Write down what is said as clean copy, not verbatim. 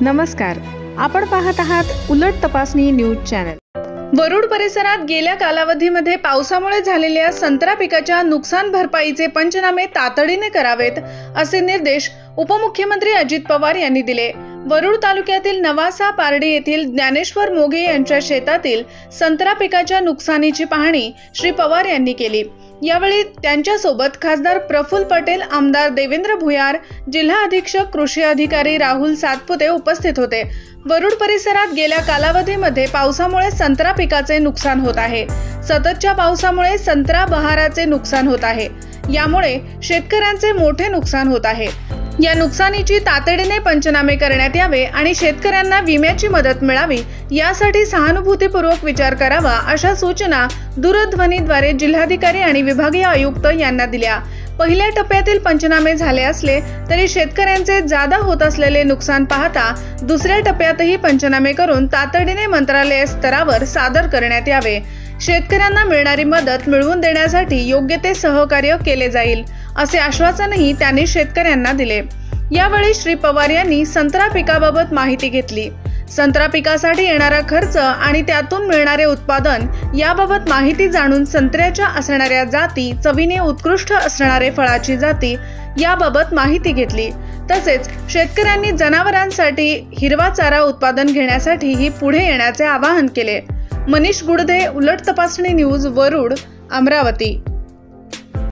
नमस्कार, आपण पाहत आहात उलट तपासणी न्यूज चॅनल। वरुड परिसरात गेल्या कालावधीमध्ये पावसामुळे झालेल्या संत्रा पिकाच्या नुकसान भरपाईचे पंचनामे तातडीने करावेत असे निर्देश उपमुख्यमंत्री अजित पवार यांनी दिले। वरुड तालुक्यातील नवासा पारडी येथील ज्ञानेश्वर मोघे यांच्या शेतातील संत्रा पिकाच्या नुकसानीची पाहणी श्री पवार यांनी केली। यावेळी त्यांच्यासोबत खासदार प्रफुल्ल पटेल, आमदार देवेंद्र भुयार, जिल्हा अधीक्षक कृषी अधिकारी राहुल सातपुते उपस्थित होते। वरुड परिसरात गेल्या कालावधीमध्ये पावसामुळे संत्रा पिकाचे नुकसान होत आहे। सततच्या पावसामुळे संत्रा बहाराचे नुकसान होत आहे। यामुळे शेतकऱ्यांचे मोठे नुकसान होत आहे। या नुकसानीची तातडीने पंचनामे करण्यात यावे आणि शेतकऱ्यांना विम्याची मदत मिळावी यासाठी सहानुभूतीपूर्वक विचार करावा अशा सूचना दूरध्वनीद्वारे जिल्हाधिकारी आणि विभागीय आयुक्त यांना दिल्या। पहिल्या टप्प्यातील पंचनामे झाले असले तरी शेतकऱ्यांचे जादा होत असलेले नुकसान पाहता दुसऱ्या टप्प्यातही पंचनामे करून तातडीने मंत्रालय स्तरावर सादर करण्यात यावे। शेतकऱ्यांना मिळणारी मदत मिळवून देण्यासाठी योग्य ते सहकार्य केले जाईल असे आश्वासनही त्यांनी शेतकऱ्यांना दिले। यावेळी श्री पवार यांनी संत्रा पिकाबाबत माहिती घेतली। संत्रा पिकासाठी येणारा खर्च आणि त्यातून मिळणारे उत्पादन याबाबत माहिती जाणून संत्र्याच्या असणाऱ्या जाती, चवीने उत्कृष्ट असणारे फळाची जाती याबाबत माहिती घेतली। तसेच शेतकऱ्यांनी जनावरांसाठी हिरवा चारा उत्पादन घेण्यासाठी पुढे येण्याचे आवाहन केले। मनीष गुडदे, उलट तपासणी न्यूज, वरुड, अमरावती।